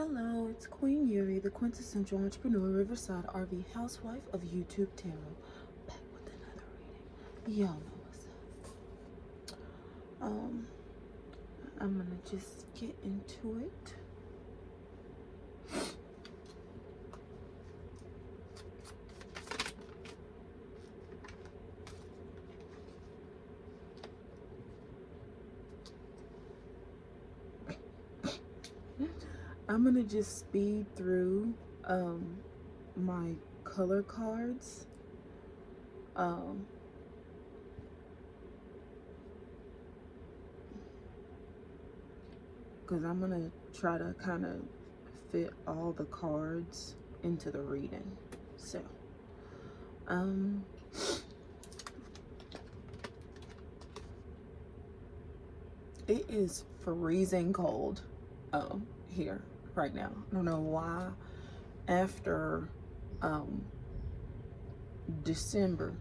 Hello, it's Queen Yuri, the quintessential entrepreneur, Riverside RV housewife of YouTube Tarot, back with another reading. Y'all know what's up. I'm gonna just get into it. I'm gonna just speed through my color cards. Because I'm gonna try to kind of fit all the cards into the reading. So it is freezing cold here right now. I don't know why after December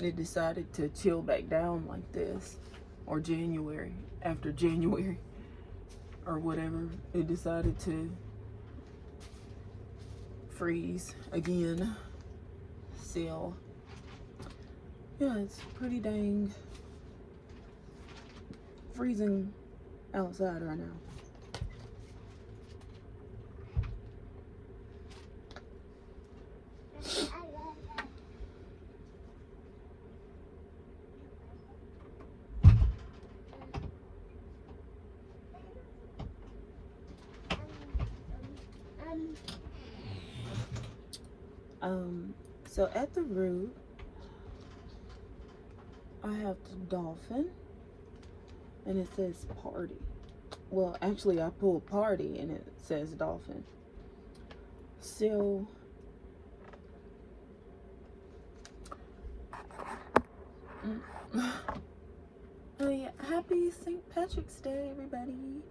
it decided to chill back down like this, or January, after January or whatever, it decided to freeze again. So yeah, it's pretty dang freezing outside right now. So at the root, I have the dolphin, and it says party. Well, actually, I pulled party, and it says dolphin. So, oh yeah, happy St. Patrick's Day, everybody.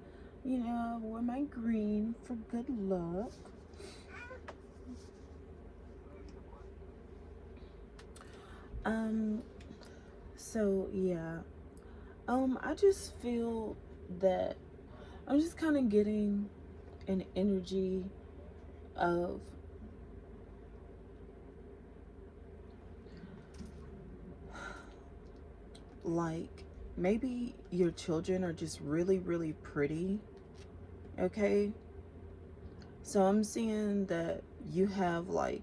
You know, I wore my green for good luck. So yeah, I just feel that I'm just kind of getting an energy of like maybe your children are just really, really pretty, okay? So I'm seeing that you have like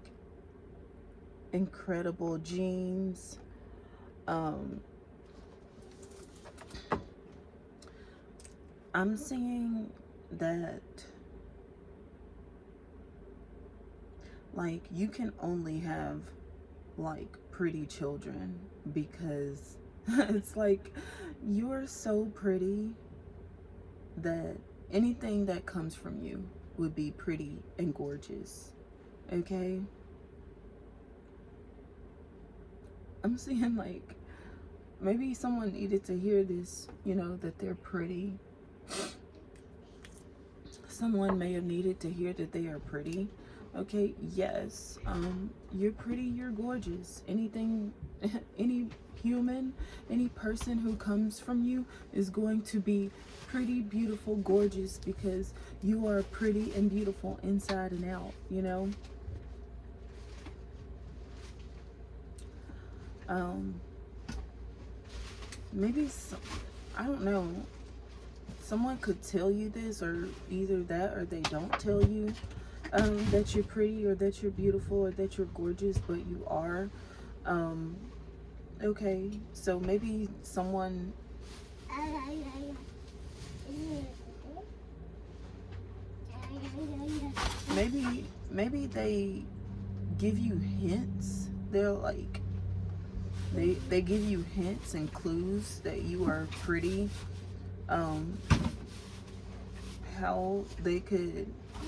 incredible genes. I'm seeing that like you can only have like pretty children because it's like you're so pretty that anything that comes from you would be pretty and gorgeous, okay? I'm seeing like maybe someone needed to hear this, you know, that they're pretty. Someone may have needed to hear that they are pretty. Okay, yes, you're pretty, you're gorgeous. Anything, any human, any person who comes from you is going to be pretty, beautiful, gorgeous, because you are pretty and beautiful inside and out, you know? Maybe, I don't know, someone could tell you this, or either that or they don't tell you that you're pretty or that you're beautiful or that you're gorgeous, but you are. Okay, so maybe someone maybe they give you hints. They're like they give you hints and clues that you are pretty. How they could,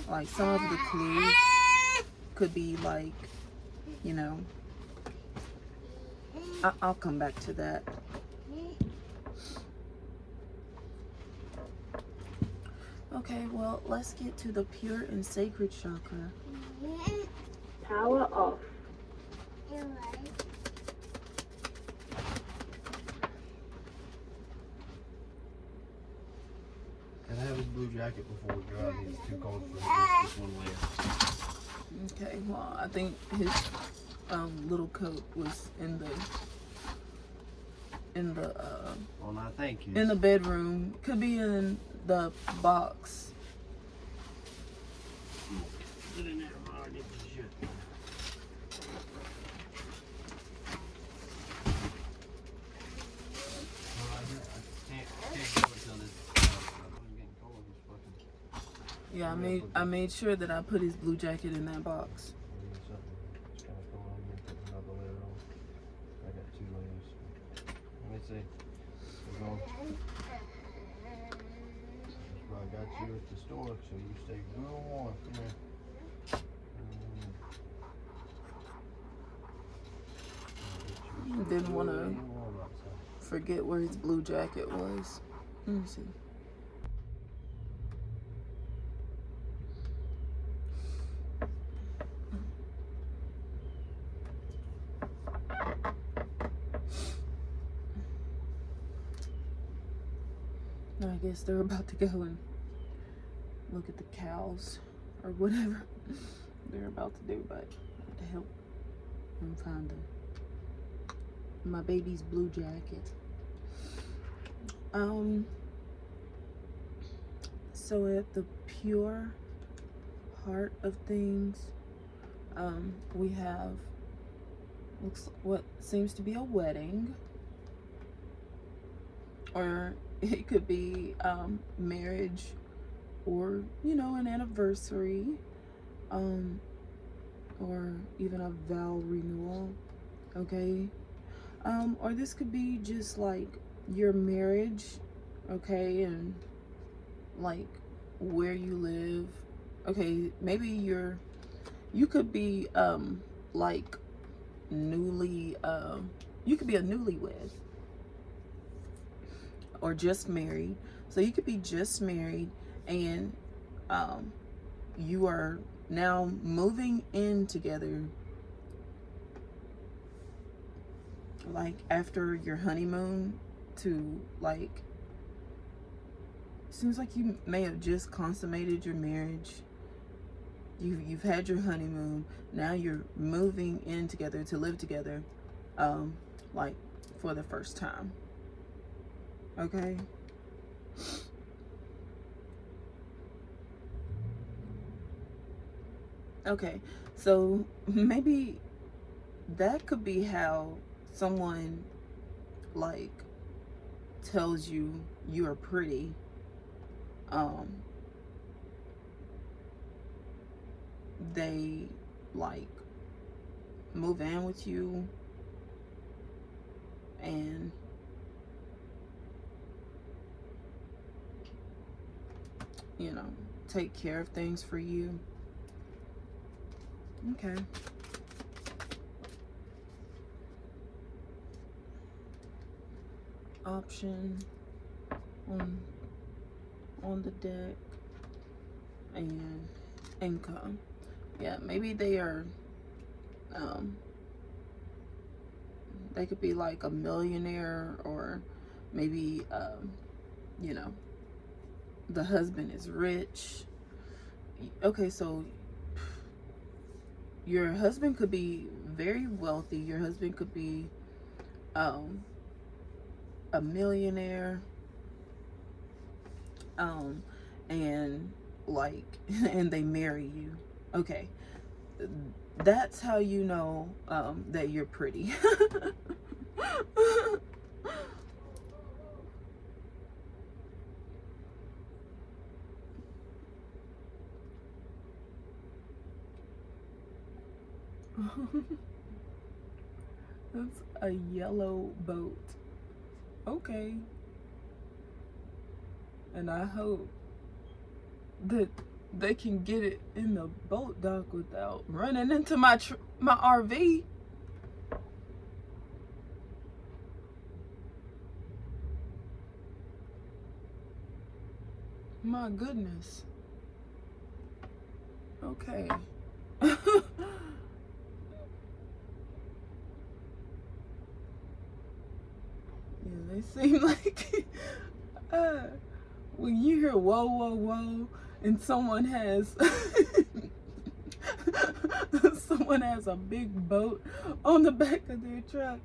like, some of the clues could be like, you know, I'll come back to that. Okay, well, let's get to the pure and sacred chakra. Power off. And I have his blue jacket before we go out. He's too cold for just one layer. Okay, well, I think his little coat was in the well, I think in the bedroom. Could be in the box. Put it in there. Oh, I need to shit. I can't go until this. I'm getting cold. This fucking. Yeah, I made sure that I put his blue jacket in that box. It's kind of cold. I'm gonna put another layer on. I got 2 layers. Let me see. We're going. That's why I got you at the store, so you stay good and warm. Come here. Didn't want to forget where his blue jacket was. Let me see. I guess they're about to go and look at the cows or whatever they're about to do, but to help them find my baby's blue jacket. So at the pure heart of things, we have what seems to be a wedding, or it could be marriage, or an anniversary, or even a vow renewal. Okay, or this could be just like your marriage, okay, and like where you live. Okay, maybe you could be like newly you could be a newlywed or just married. So you could be just married and you are now moving in together, like after your honeymoon, to like, seems like you may have just consummated your marriage. You've had your honeymoon. Now you're moving in together to live together, like for the first time. Okay. Okay. So maybe that could be how someone like tells you you are pretty. They like move in with you and take care of things for you. Okay. Option on the deck, and income. Yeah, maybe they are they could be like a millionaire, or maybe the husband is rich. Okay, so your husband could be very wealthy. Your husband could be a millionaire, and like and they marry you. Okay, that's how you know that you're pretty. That's a yellow boat. Okay. And I hope that they can get it in the boat dock without running into my RV. My goodness. Okay. Yeah, they seem like when you hear whoa, whoa, whoa, and someone has someone has a big boat on the back of their truck,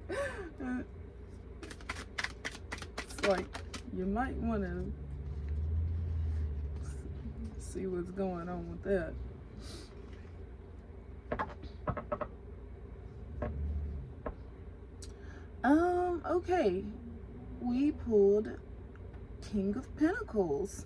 it's like you might want to see what's going on with that. Okay, we pulled King of Pentacles.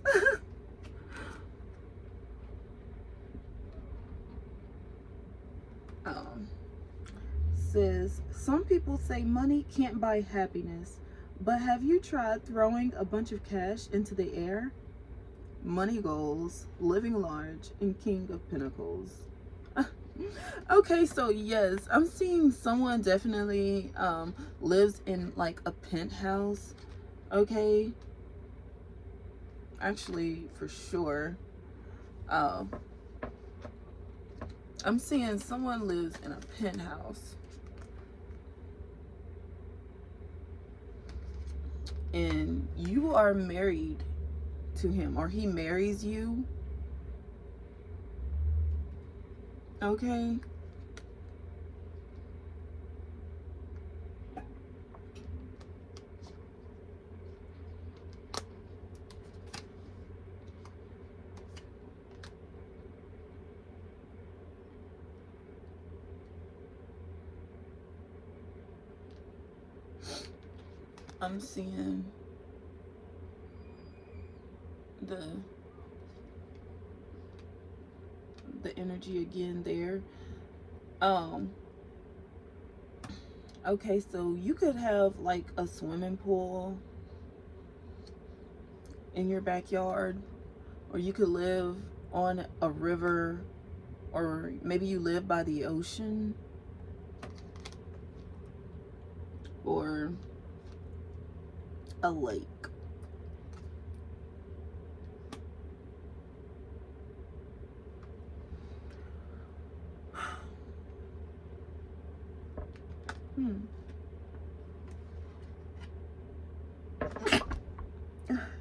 Says, some people say money can't buy happiness, but have you tried throwing a bunch of cash into the air? Money goals, living large, and King of Pentacles. Okay, so yes, I'm seeing someone definitely lives in like a penthouse. Okay, actually, for sure. I'm seeing someone lives in a penthouse, and you are married to him, or he marries you. Okay. I'm seeing the energy again there. Okay, so you could have like a swimming pool in your backyard, or you could live on a river, or maybe you live by the ocean, or a lake.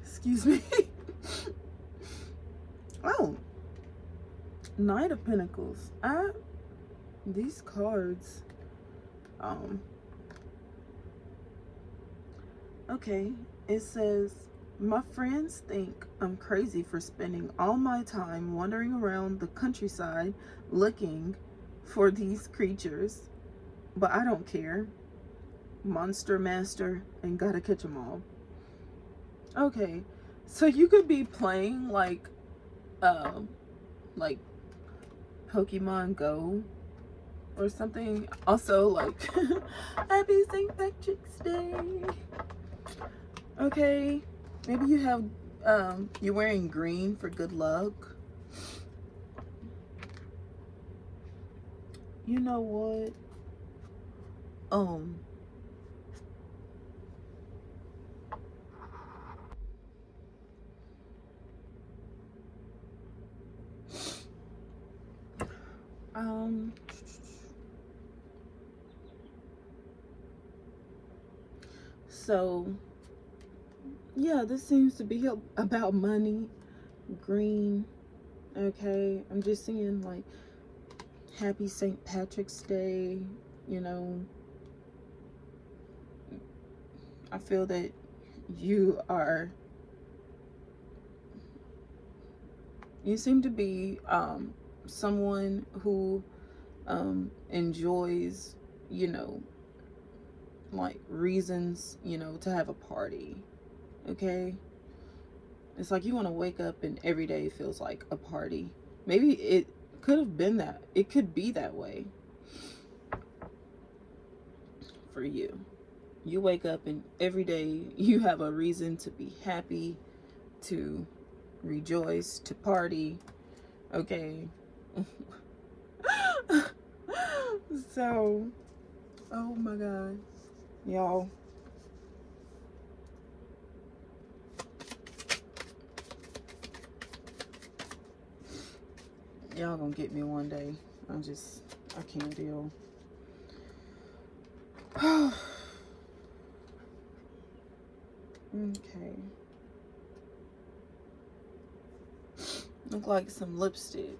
Excuse me. Oh, Knight of Pentacles. These cards. Okay, it says, my friends think I'm crazy for spending all my time wandering around the countryside looking for these creatures, but I don't care. Monster master and gotta catch them all. Okay, so you could be playing like Pokemon Go or something. Also, like, happy St. Patrick's Day. Okay, maybe you have you're wearing green for good luck. You know what? So yeah, this seems to be about money. Green. Okay, I'm just seeing like happy St. Patrick's Day. You know, I feel that you seem to be someone who enjoys, you know, like reasons, you know, to have a party. Okay, it's like you want to wake up and every day feels like a party. Maybe it could have been that, it could be that way for you. You wake up and every day you have a reason to be happy, to rejoice, to party. Okay. So, oh my God, y'all. Y'all gonna get me one day. I can't deal. Okay. Look like some lipstick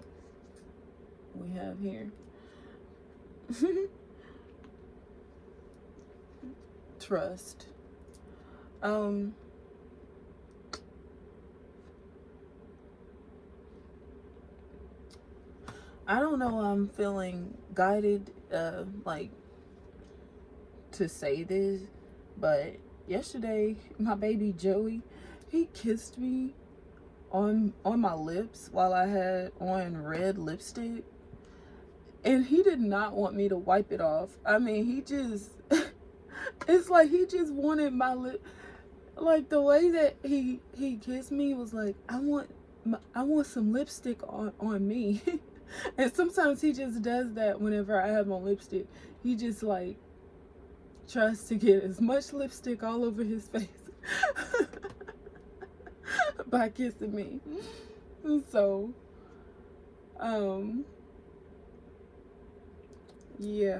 we have here. Trust. I don't know, I'm feeling guided, like, to say this, but yesterday, my baby Joey, he kissed me on my lips while I had on red lipstick, and he did not want me to wipe it off. I mean, he just, it's like he just wanted my lip. Like, the way that he kissed me was like, I want some lipstick on me. And sometimes he just does that whenever I have on lipstick. He just, like, tries to get as much lipstick all over his face by kissing me. So, yeah.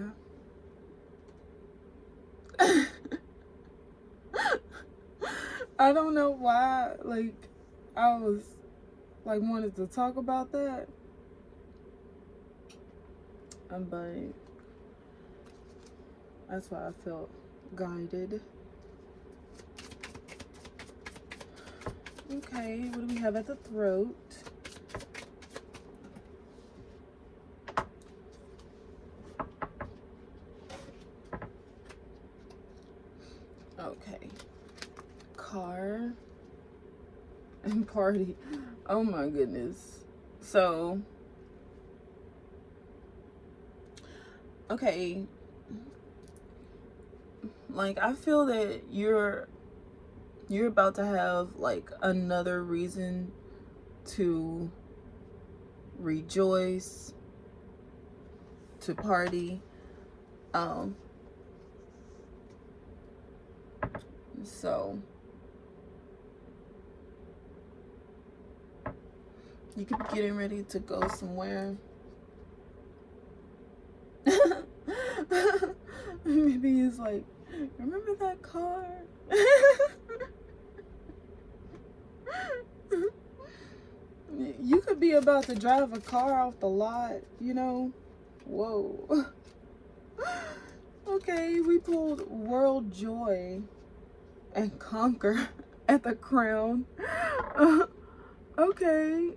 I don't know why, like, I was, like, wanted to talk about that. But that's why I felt guided. Okay, what do we have at the throat? Okay. Car and party. Oh my goodness. So, okay, like, I feel that you're about to have, like, another reason to rejoice, to party. So you could be getting ready to go somewhere. Maybe it's like, remember that car? You could be about to drive a car off the lot, you know? Whoa. Okay, we pulled World Joy and Conquer at the Crown. Okay,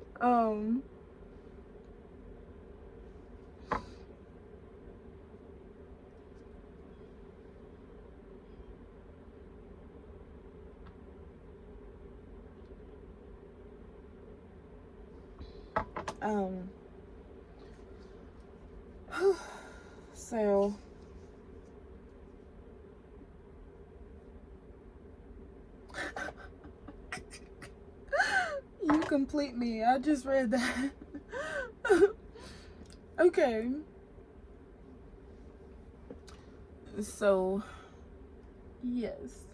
so you complete me. I just read that. Okay. So, yes.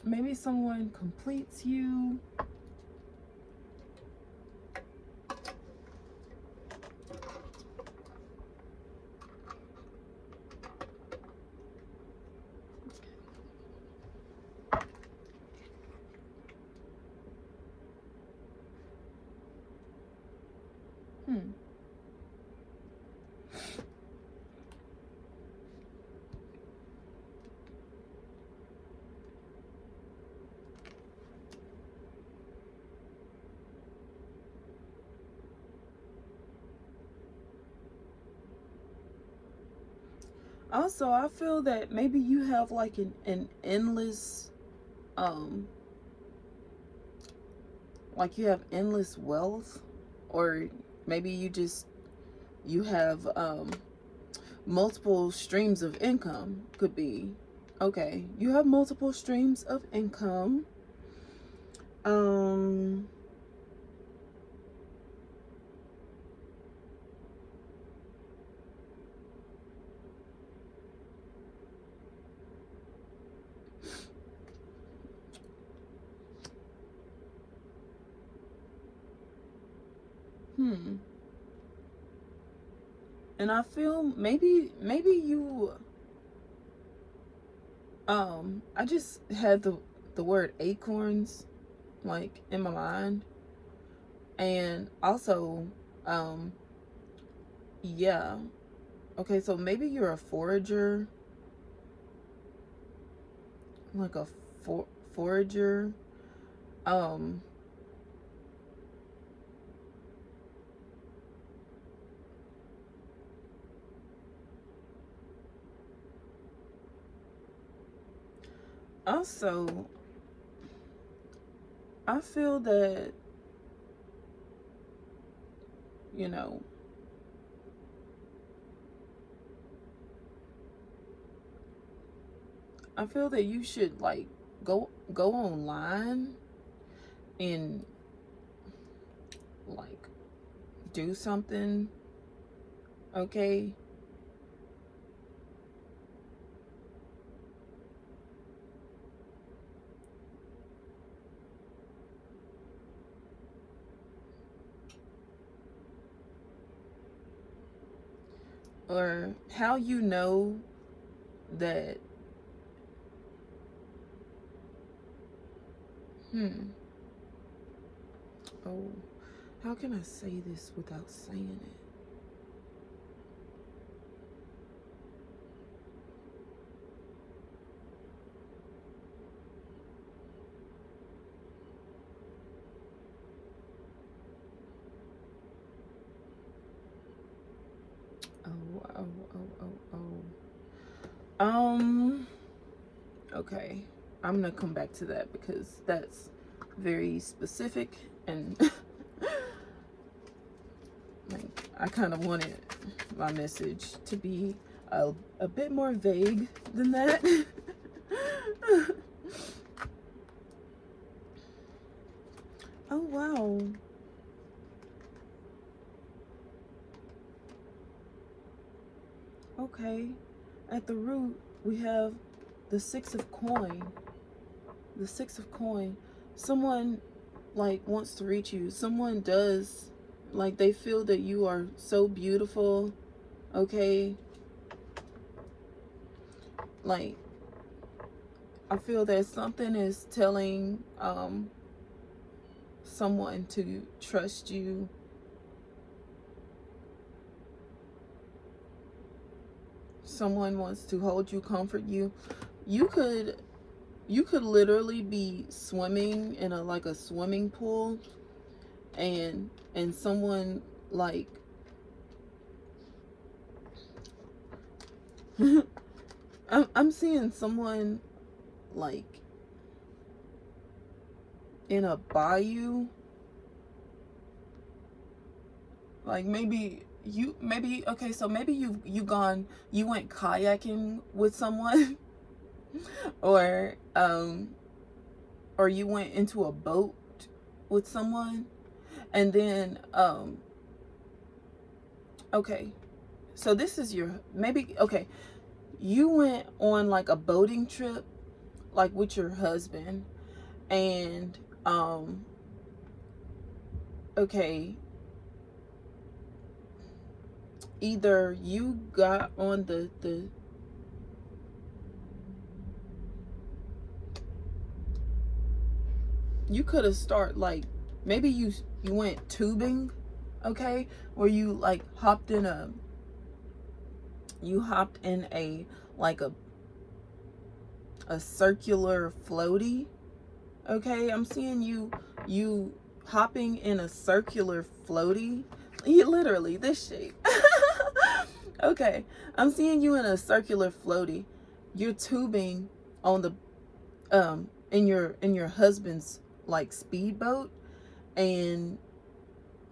Maybe someone completes you. Also, I feel that maybe you have like an endless, like you have endless wealth, or maybe you have multiple streams of income. Could be. Okay, you have multiple streams of income. And I feel maybe you I just had the word acorns like in my mind, and also, um, yeah. Okay, so maybe you're a forager, like a forager. Um, Also, I feel that, you know, I feel that you should like go online and like do something, okay? Or how you know that, hmm, oh, how can I say this without saying it? Oh, oh, oh, oh, oh. Okay. I'm gonna come back to that because that's very specific, and like, I kind of wanted my message to be a bit more vague than that. Oh, wow. Okay. At the root, we have the six of coin. The six of coin. Someone like wants to reach you. Someone does, like, they feel that you are so beautiful. Okay. Like, I feel that something is telling someone to trust you. Someone wants to hold you, comfort you. You could literally be swimming in a like a swimming pool, and someone like I'm seeing someone like in a bayou, like maybe okay, so maybe you went kayaking with someone, or or you went into a boat with someone, and then okay, so this is your maybe okay, you went on like a boating trip like with your husband, and okay, either you got on the you could have started like maybe you went tubing, okay, or you hopped in a like a circular floaty, okay. I'm seeing you hopping in a circular floaty, literally this shape. Okay, I'm seeing you in a circular floaty. You're tubing on the in your husband's like speedboat, and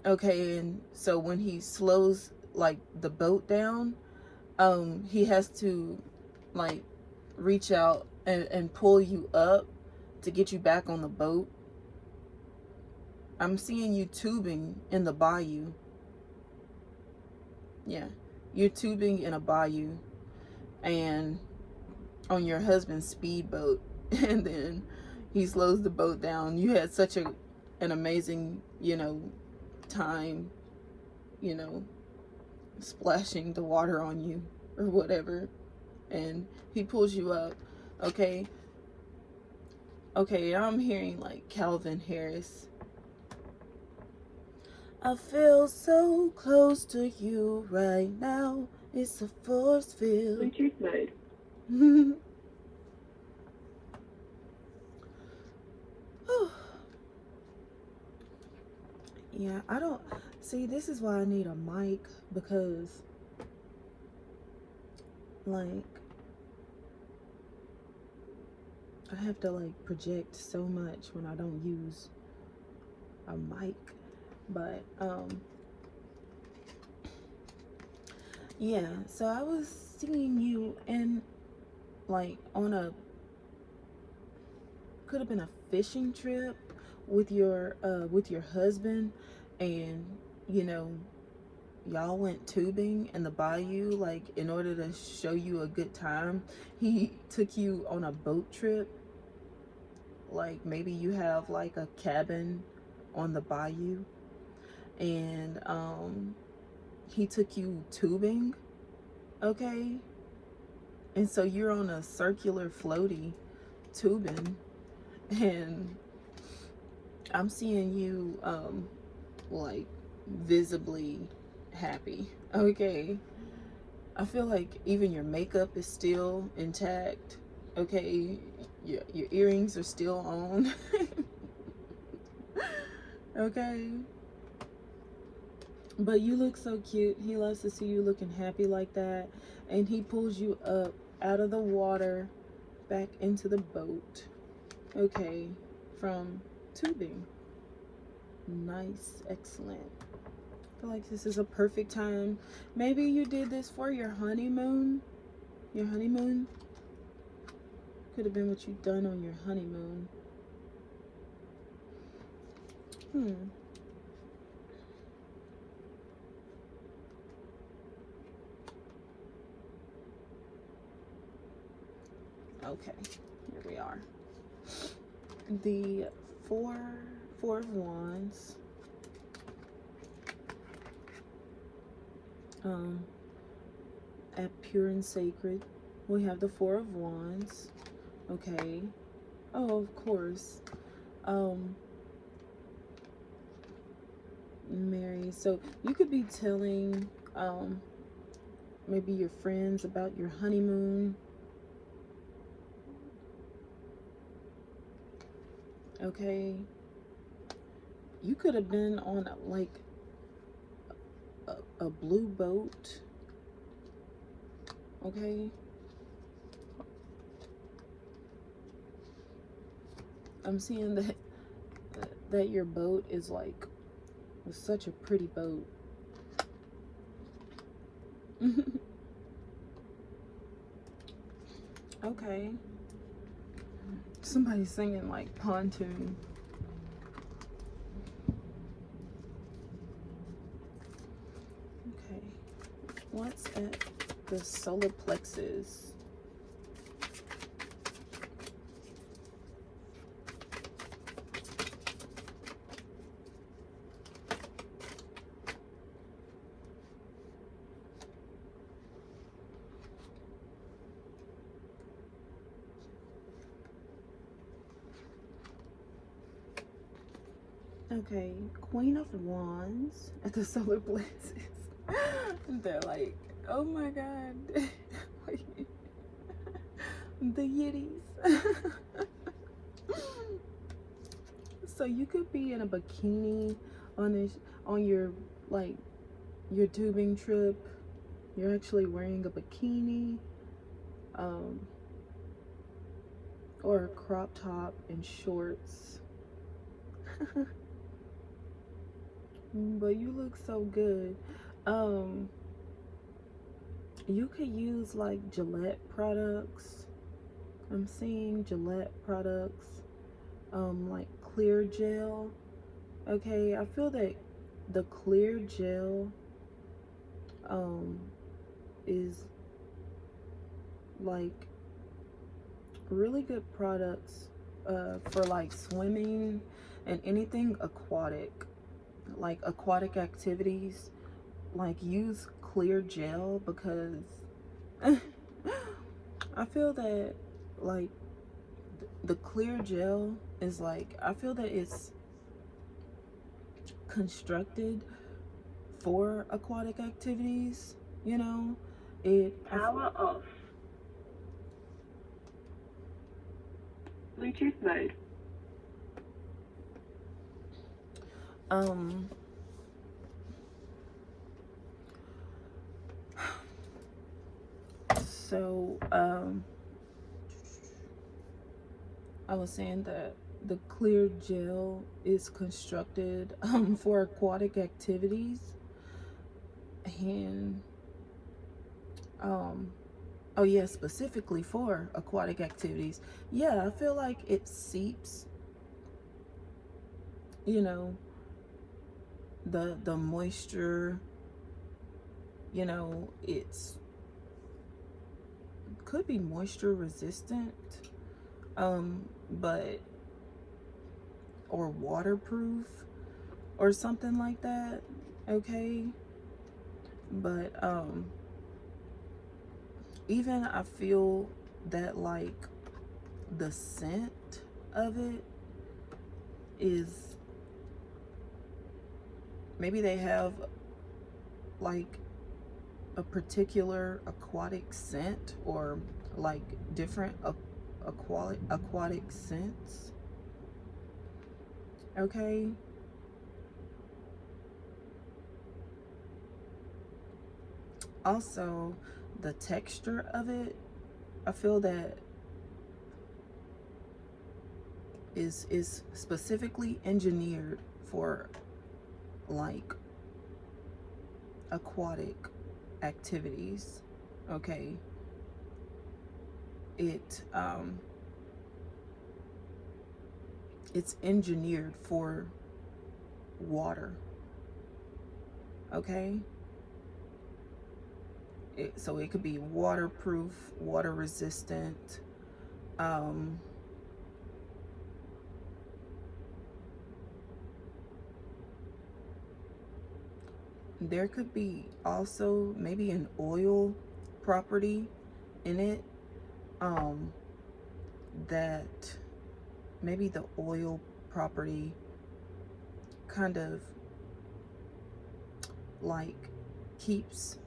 okay, and so when he slows like the boat down, he has to like reach out and pull you up to get you back on the boat. I'm seeing you tubing in the bayou. Yeah, you're tubing in a bayou, and on your husband's speedboat, and then he slows the boat down. You had such an amazing, time, you know, splashing the water on you or whatever, and he pulls you up. Okay. Okay, I'm hearing like Calvin Harris. I feel so close to you right now. It's a force field. Bluetooth mode. Yeah, I don't see, this is why I need a mic, because like I have to like project so much when I don't use a mic. But yeah, so I was seeing you in like on a, could have been a fishing trip with your husband, and you know, y'all went tubing in the bayou, like in order to show you a good time. He took you on a boat trip, like maybe you have like a cabin on the bayou, and he took you tubing, okay? And so you're on a circular floaty tubing, and I'm seeing you like visibly happy, okay? I feel like even your makeup is still intact, okay? Your earrings are still on. Okay? But you look so cute. He loves to see you looking happy like that. And he pulls you up out of the water back into the boat, okay, from tubing. Nice, excellent. I feel like this is a perfect time. Maybe you did this for your honeymoon. Your honeymoon could have been what you've done on your honeymoon. Okay, here we are. The four of wands. At pure and sacred, we have the Four of Wands. Okay. Oh, of course. Mary. So you could be telling maybe your friends about your honeymoon. Okay. You could have been on like a blue boat. Okay. I'm seeing that your boat is like such a pretty boat. Okay. Somebody's singing like pontoon. Okay. What's at the solar plexus? Okay, Queen of Wands at the solar plexus. They're like, oh my god. The Yiddies. So you could be in a bikini on your like your tubing trip. You're actually wearing a bikini, or a crop top and shorts. But you look so good. You could use like Gillette products. I'm seeing Gillette products, like clear gel. Okay, I feel that the clear gel is like really good products for like swimming and anything aquatic, like aquatic activities. Like use clear gel, because I feel that like the clear gel is like, I feel that it's constructed for aquatic activities, you know. Power off. Bluetooth mode. um so I was saying that the clear gel is constructed for aquatic activities, and oh yeah, specifically for aquatic activities. Yeah, I feel like it seeps, you know, the moisture, you know, it's could be moisture resistant, but or waterproof or something like that. Okay. But even I feel that like the scent of it is, maybe they have like a particular aquatic scent, or like different aquatic scents. Okay. Also, the texture of it, I feel that is specifically engineered for like aquatic activities. Okay. It's engineered for water. Okay. So it could be waterproof, water resistant. There could be also maybe an oil property in it, that maybe the oil property kind of like keeps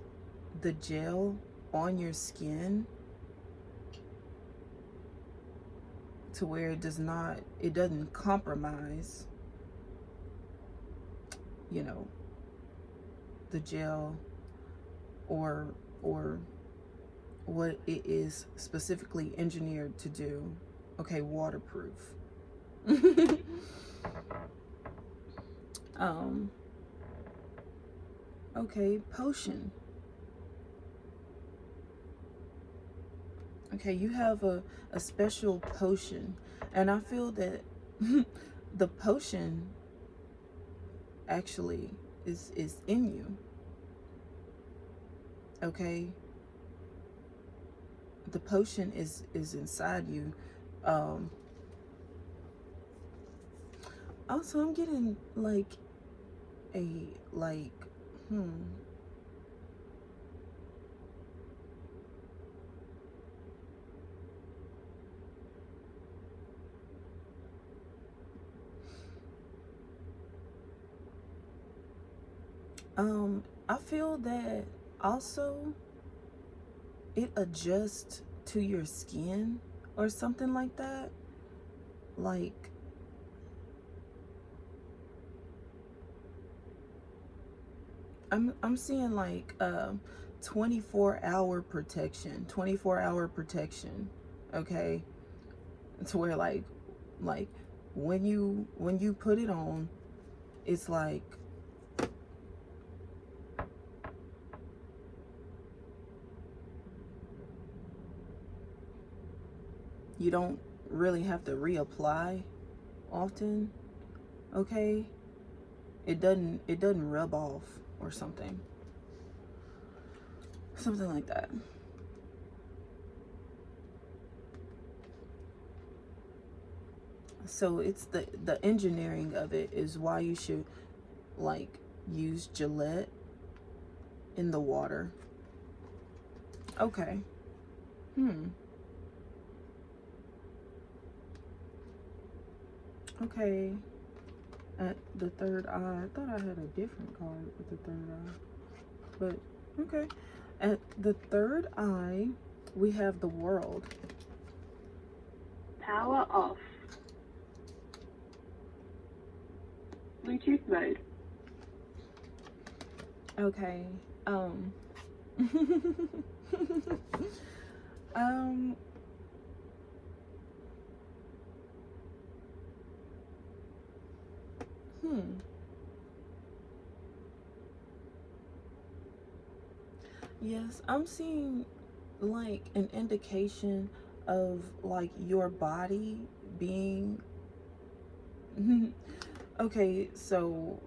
the gel on your skin to where it doesn't compromise, you know, the gel or what it is specifically engineered to do. Okay, waterproof. Okay, potion. Okay, you have a special potion, and I feel that the potion actually is in you. Okay, the potion is inside you. Also, I'm getting like a like I feel that also it adjusts to your skin or something like that. Like, I'm seeing like 24-hour protection, 24-hour protection. Okay, to where like when you put it on, it's like you don't really have to reapply often. Okay, it doesn't rub off or something like that. So it's the engineering of it is why you should like use Gillette in the water. Okay. Okay. At the third eye. I thought I had a different card with the third eye. But, okay. At the third eye, we have the World. Power off. Bluetooth mode. Okay. um hmm. Yes, I'm seeing like an indication of like your body being okay, so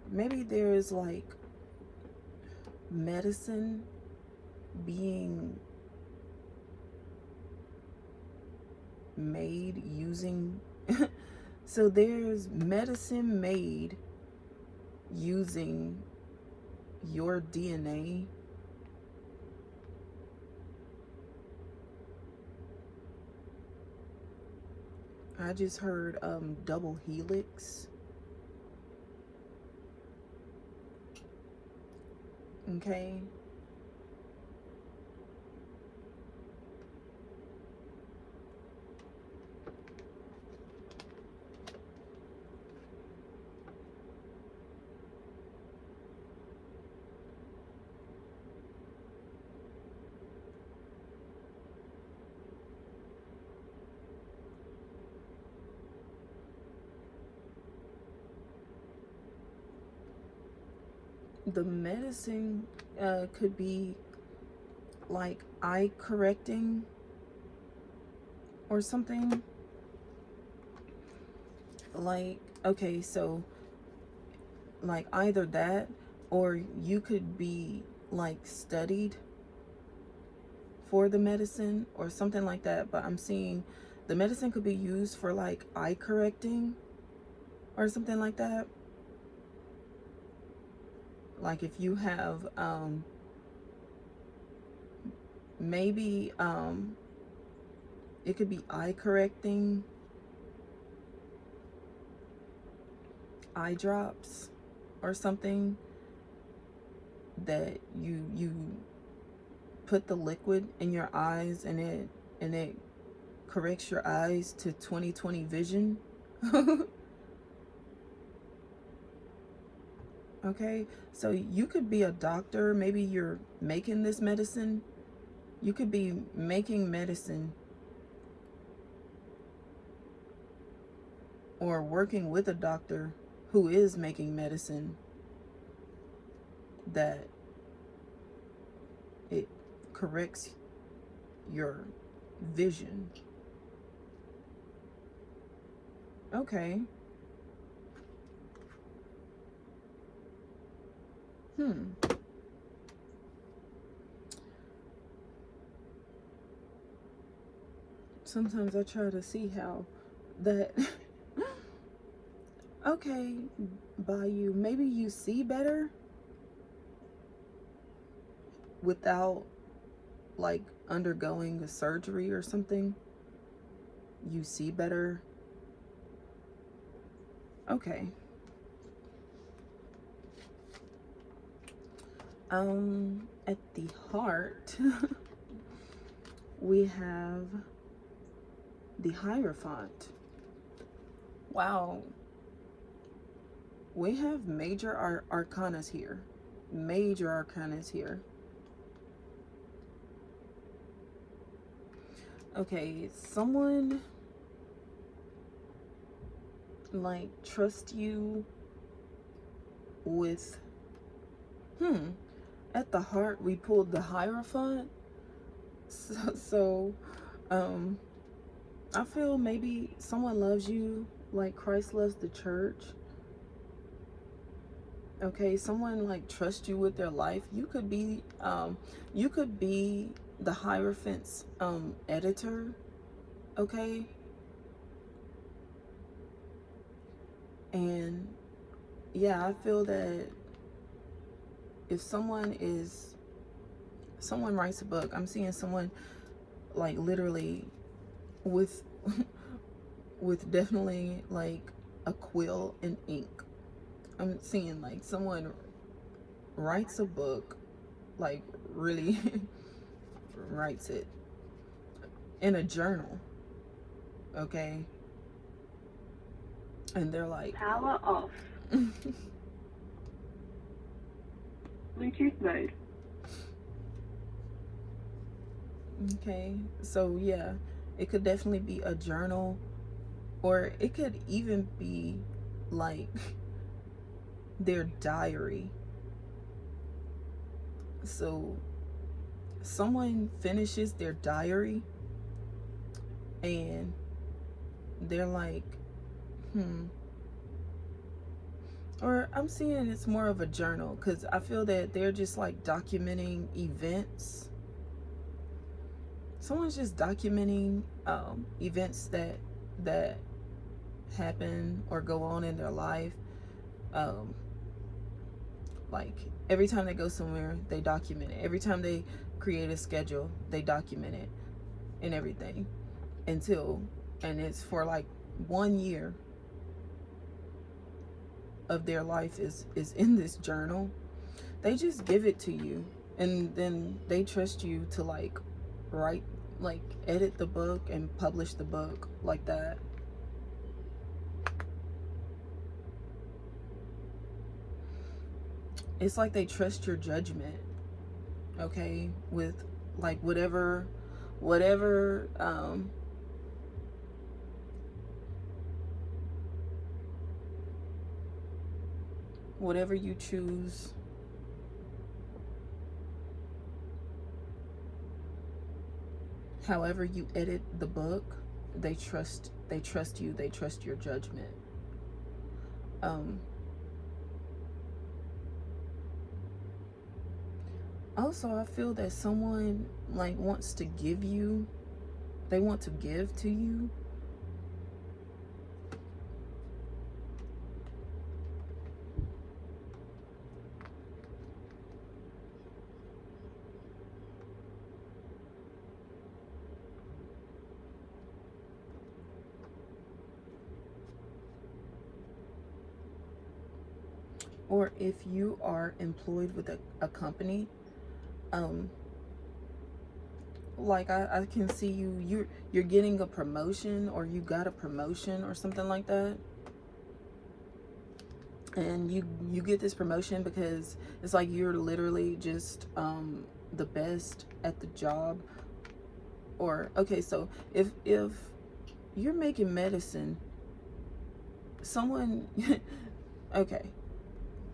maybe there's like medicine being made using so there's medicine made using your DNA. I just heard double helix. Okay. The medicine could be like eye correcting or something. Like, okay, so like either that or you could be like studied for the medicine or something like that. But I'm seeing the medicine could be used for like eye correcting or something like that. Like if you have maybe it could be eye correcting eye drops or something that you put the liquid in your eyes and it corrects your eyes to 20/20 vision. Okay, so you could be a doctor, maybe you're making this medicine. You could be making medicine or working with a doctor who is making medicine that it corrects your vision. Okay. Sometimes I try to see how that okay, by you, maybe you see better without like undergoing a surgery or something. You see better. Okay. At the heart, we have the Hierophant. Wow. We have major arcanas here. Major arcanas here. Okay, someone like trust you with at the heart we pulled the Hierophant. So I feel maybe someone loves you like Christ loves the church. Okay, someone like trusts you with their life. You could be the Hierophant's editor. Okay, and yeah, I feel that if someone writes a book, I'm seeing someone like literally with with definitely like a quill and ink. I'm seeing like someone writes a book, like really writes it in a journal, okay? And they're like, Power off. Bluetooth mode. okay, so yeah, it could definitely be a journal, or it could even be like their diary. So someone finishes their diary and they're like, or I'm seeing it's more of a journal, because I feel that they're just like documenting events. Someone's just documenting events that happen or go on in their life. Um, like every time they go somewhere, they document it. Every time they create a schedule, they document it and everything and it's for like 1 year of their life is in this journal. They just give it to you, and then they trust you to like write, like edit the book and publish the book like that. It's like they trust your judgment, okay, with like whatever whatever you choose, however you edit the book, they trust you, they trust your judgment. Also, I feel that someone like wants to give you, they want to give to you. Or if you are employed with a company, like I can see you're getting a promotion, or you got a promotion or something like that, and you get this promotion because it's like you're literally just the best at the job. Or okay, so if you're making medicine, someone okay,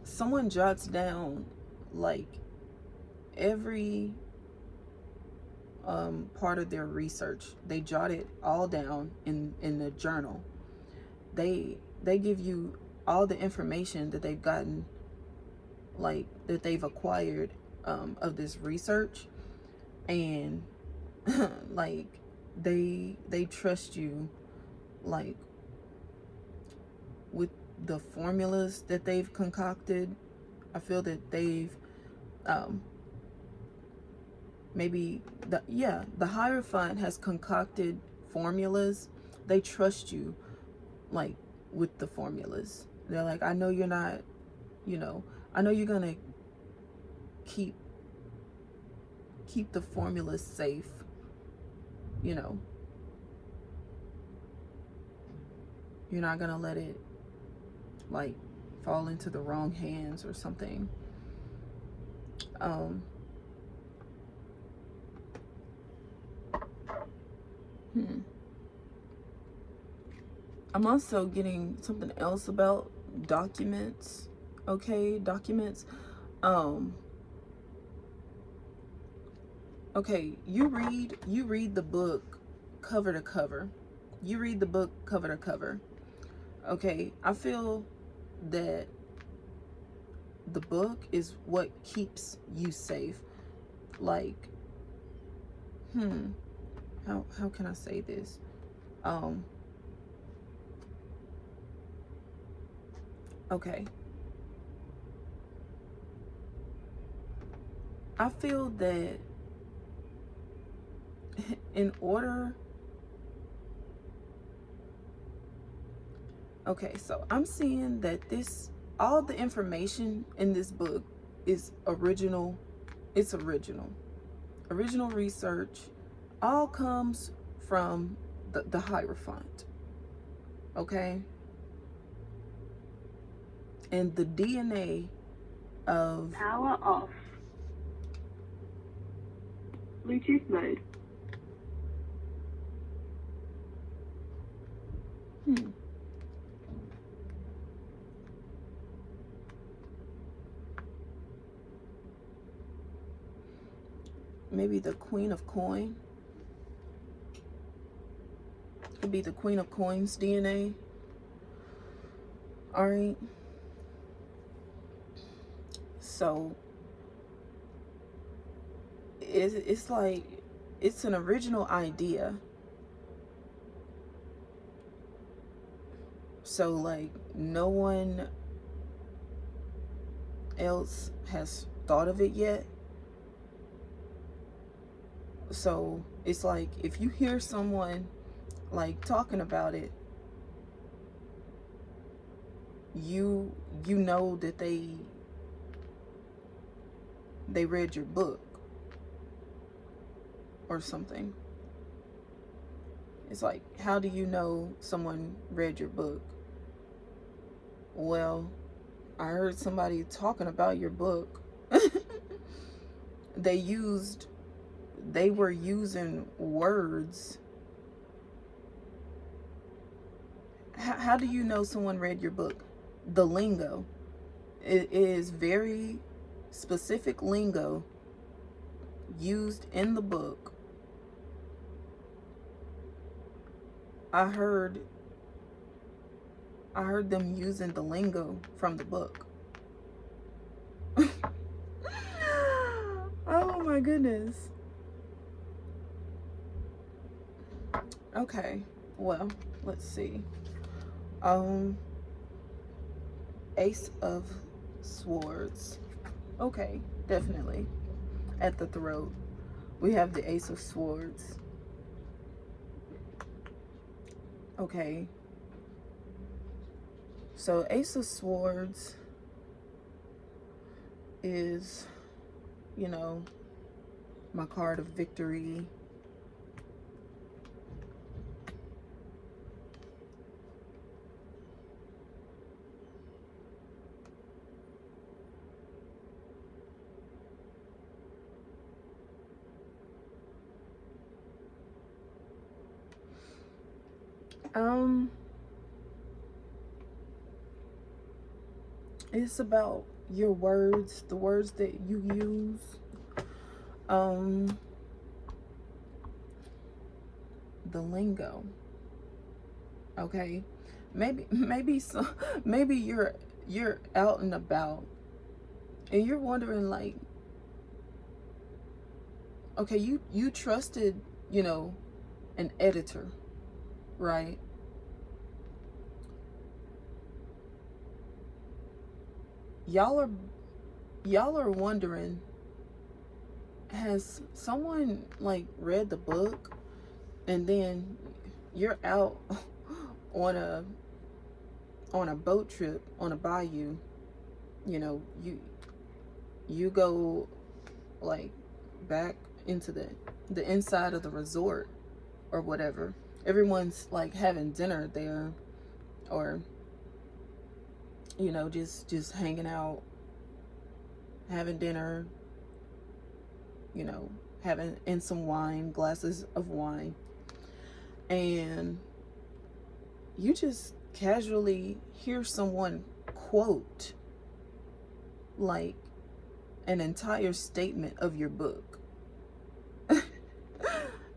someone jots down like every part of their research. They jot it all down in the journal. They give you all the information that they've gotten, like that they've acquired of this research, and like they trust you, like with the formulas that they've concocted. I feel that they've maybe the Hierophant has concocted formulas. They trust you, like with the formulas. They're like, I know you're not, I know you're gonna keep the formulas safe, you know you're not gonna let it like fall into the wrong hands or something. I'm also getting something else about documents. Okay, documents. Okay, you read the book cover to cover. You read the book cover to cover. Okay, I feel that the book is what keeps you safe. Like, how can I say this? Okay. I feel that, in order Okay, so I'm seeing that all the information in this book is original. It's original. Original research all comes from the Hierophant. Okay? And the DNA of Power off. Bluetooth mode. Maybe the Queen of Coin. Could be the Queen of Coins DNA. All right. So it's like it's an original idea. So like no one else has thought of it yet. So it's like if you hear someone like talking about it, you know that they read your book or something. It's like, how do you know someone read your book? Well, I heard somebody talking about your book. They were using words. How do you know someone read your book? The lingo. It is very specific lingo used in the book. I heard them using the lingo from the book. Oh my goodness. Okay, well, let's see. Ace of Swords. Okay, definitely. At the throat, we have the Ace of Swords. Okay. So Ace of Swords is, you know, my card of victory. It's about your words, the words that you use. The lingo. Okay, maybe you're out and about, and you're wondering like, okay, you trusted, you know, an editor, right? Y'all are wondering, has someone like read the book, and then you're out on a boat trip on a bayou, you know, you go like back into the inside of the resort or whatever. Everyone's like having dinner there, or you know, just hanging out, having dinner, you know, having in some wine, glasses of wine, and you just casually hear someone quote like an entire statement of your book.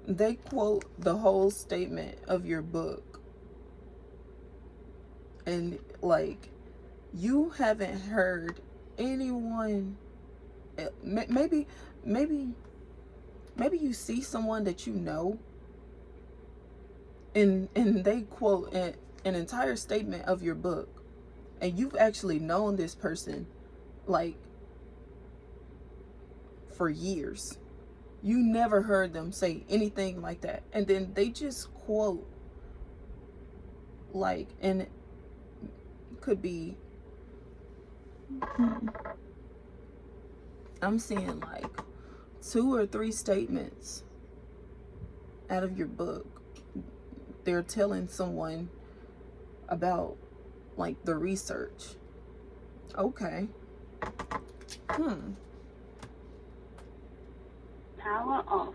They quote the whole statement of your book, and like you haven't heard anyone. Maybe you see someone that you know, and they quote an entire statement of your book, and you've actually known this person like for years. You never heard them say anything like that, and then they just quote like an could be, I'm seeing like 2 or 3 statements out of your book. They're telling someone about like the research. Okay. Power off.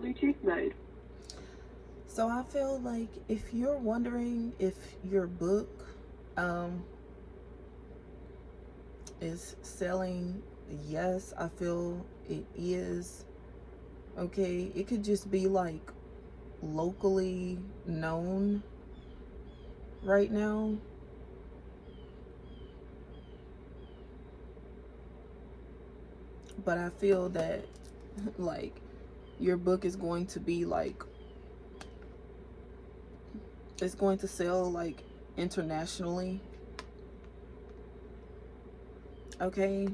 Bluetooth mode. So I feel like if you're wondering if your book is selling, yes, I feel it is. Okay, it could just be like locally known right now. But I feel that like your book is going to be like, it's going to sell like internationally. Okay,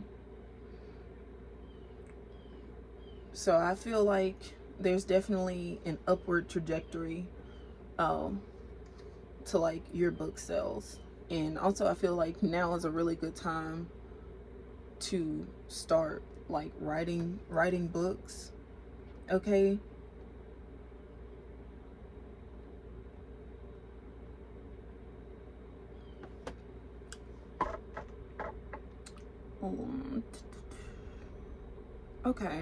so I feel like there's definitely an upward trajectory to like your book sales. And also I feel like now is a really good time to start like writing books. Okay, okay.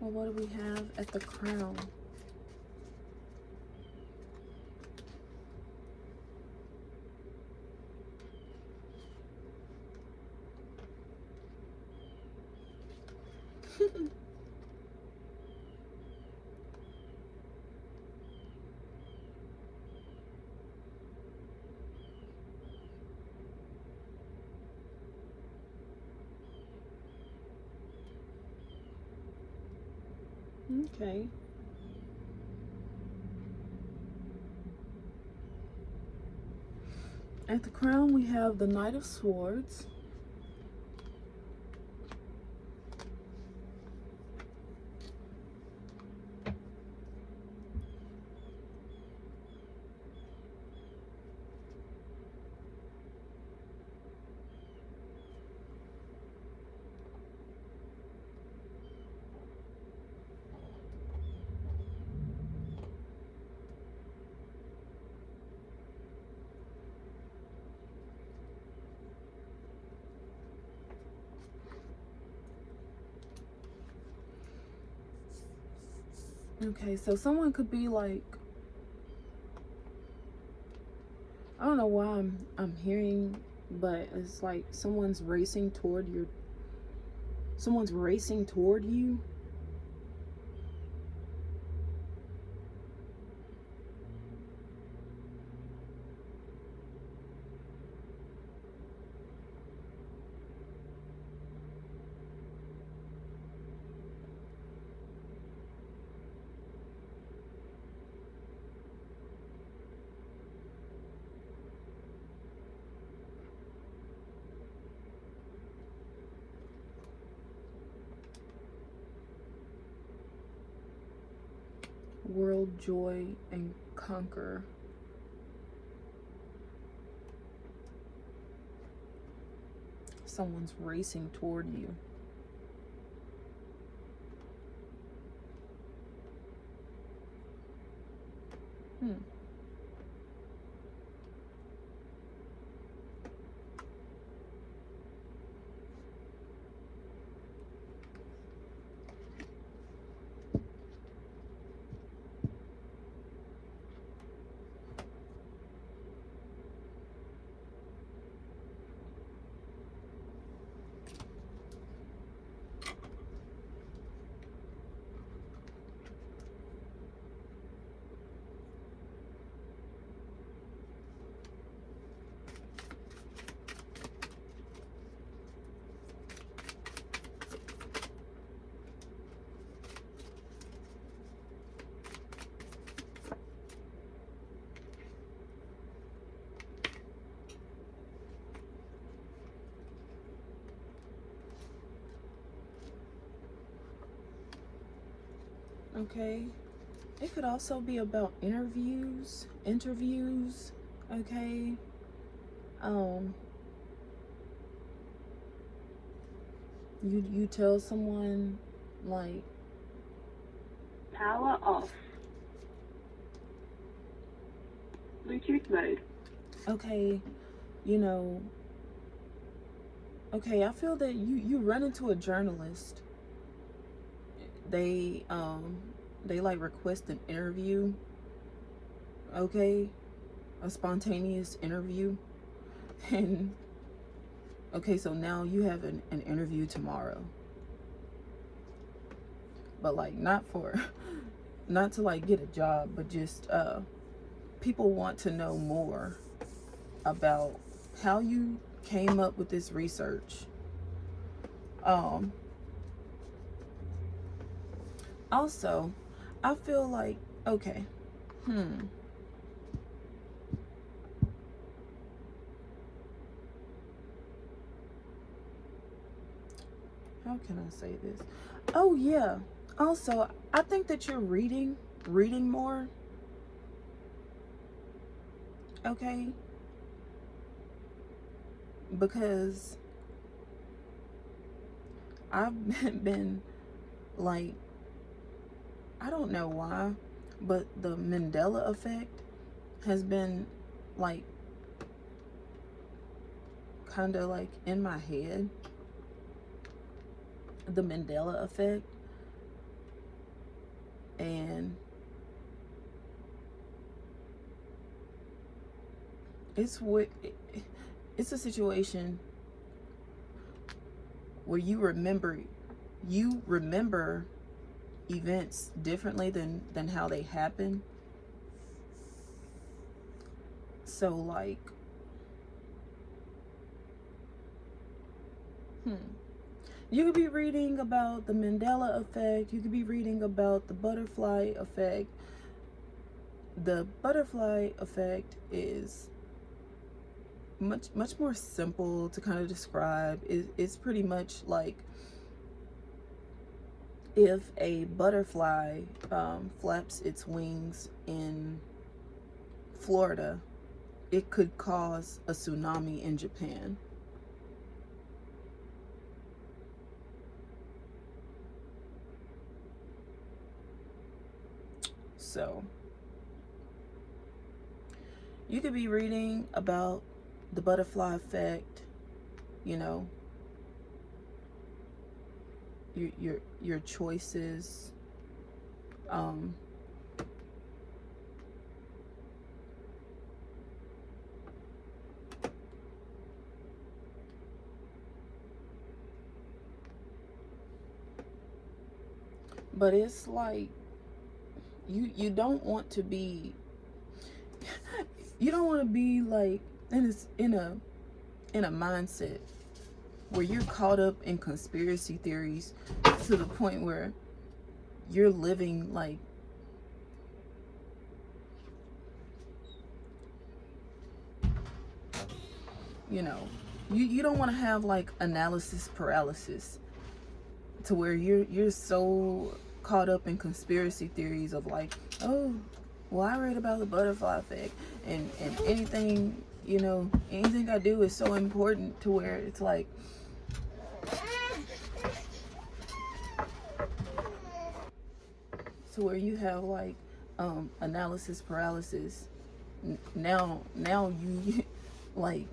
Well, what do we have at the crown? Okay. At the crown, we have the Knight of Swords. Okay, so someone could be like, I don't know why I'm hearing, but it's like someone's racing toward you. World joy and conquer. Someone's racing toward you. Okay. It could also be about interviews, okay? Um, you tell someone like, Power off. Bluetooth mode. okay, you know, okay, I feel that you run into a journalist. They they like request an interview, okay? A spontaneous interview. And okay, so now you have an interview tomorrow. But like not for not to like get a job, but just people want to know more about how you came up with this research. Also, I feel like, okay, how can I say this? Oh yeah. Also, I think that you're reading more. Okay? Because I've been like, I don't know why, but the Mandela effect has been like kind of like in my head. The Mandela effect. And it's a situation where you remember events differently than how they happen. So like you could be reading about the Mandela effect, you could be reading about the butterfly effect. The butterfly effect is much more simple to kind of describe. It's pretty much like if a butterfly flaps its wings in Florida, it could cause a tsunami in Japan. So you could be reading about the butterfly effect, you know, your choices, but it's like you don't want to be you don't want to be like in a mindset where you're caught up in conspiracy theories to the point where you're living like you know you don't want to have like analysis paralysis to where you're so caught up in conspiracy theories of like, oh, well, I read about the butterfly effect, and anything, anything I do is so important to where it's like to where you have like analysis paralysis. Now you like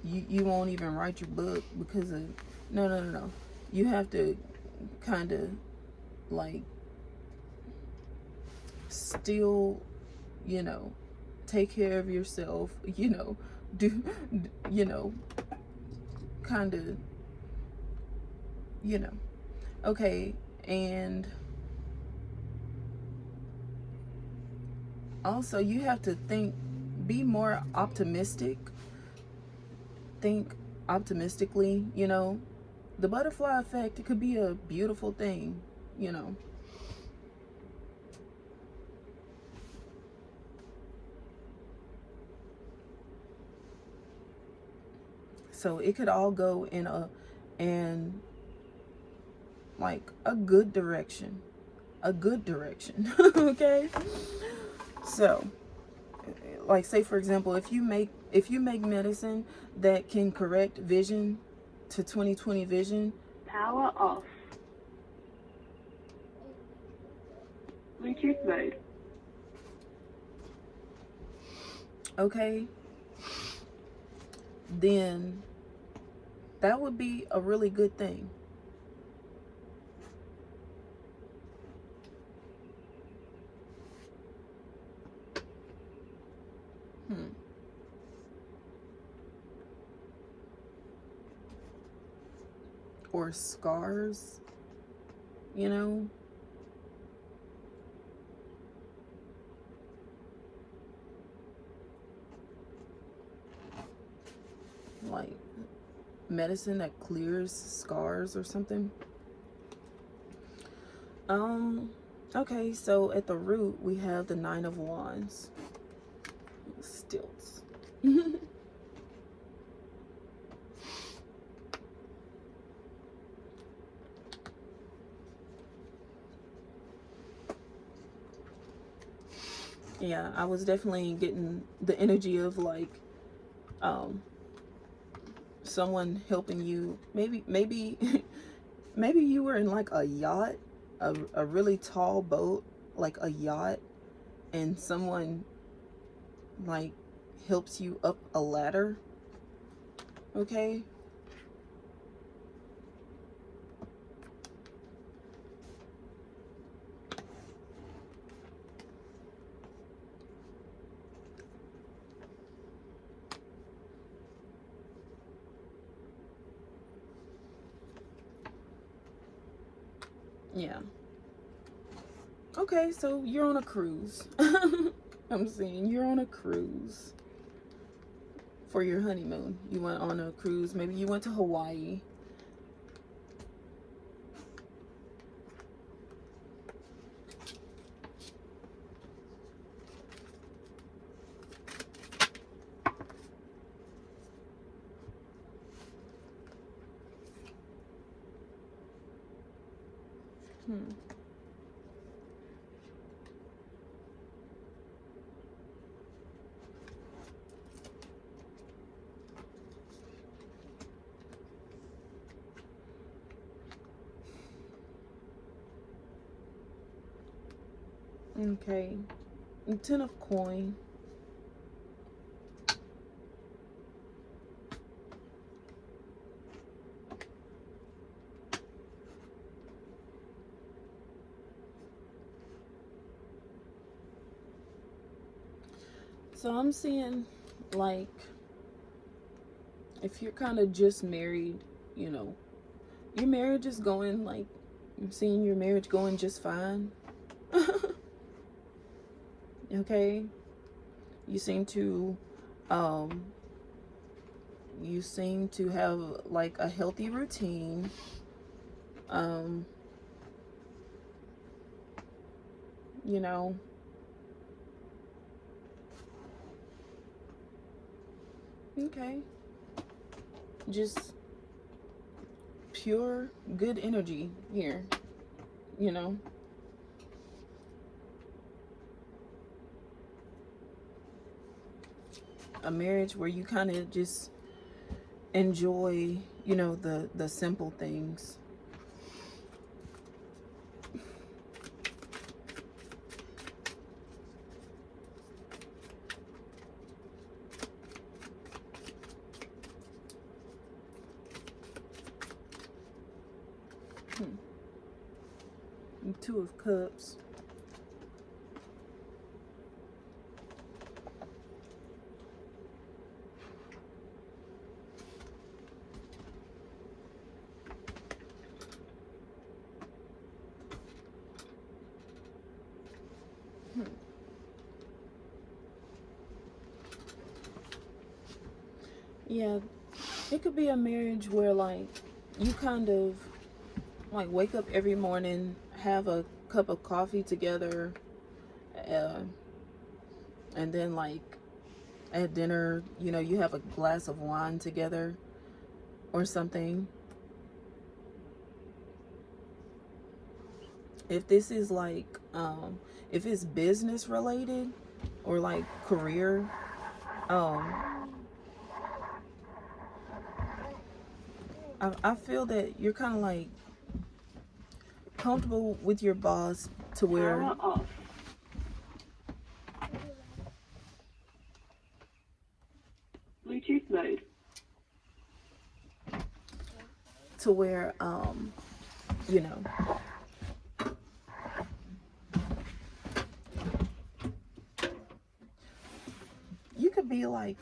you won't even write your book because of no. You have to kind of like still, take care of yourself, do, kind of, okay. And also you have to be more optimistic, think optimistically, the butterfly effect, it could be a beautiful thing, so it could all go in like a good direction, a good direction. Okay, so like say for example, if you make medicine that can correct vision to 20/20 vision. Power off. Bluetooth mode. Okay, then that would be a really good thing. Or scars, you know. Like medicine that clears scars or something. Okay, so at the root we have the Nine of Wands. Stilts. Yeah, I was definitely getting the energy of like someone helping you. Maybe maybe you were in like a yacht, a really tall boat, like a yacht, and someone like helps you up a ladder. Okay, yeah. Okay, so you're on a cruise. I'm saying you're on a cruise for your honeymoon. You went on a cruise. Maybe you went to Hawaii. Okay, Ten of Coin. So I'm seeing like if you're kind of just married, you know, your marriage is going like, I'm seeing your marriage going just fine. Okay, you seem to have like a healthy routine. You know, okay, just pure good energy here, you know. A marriage where you kind of just enjoy, you know, the simple things. Two of Cups. Yeah, it could be a marriage where like you kind of like wake up every morning, have a cup of coffee together, and then like at dinner, you know, you have a glass of wine together or something. if this is like if it's business related or like career, I feel that you're kind of like comfortable with your boss to where Power off. Bluetooth mode. to where you know, you could be like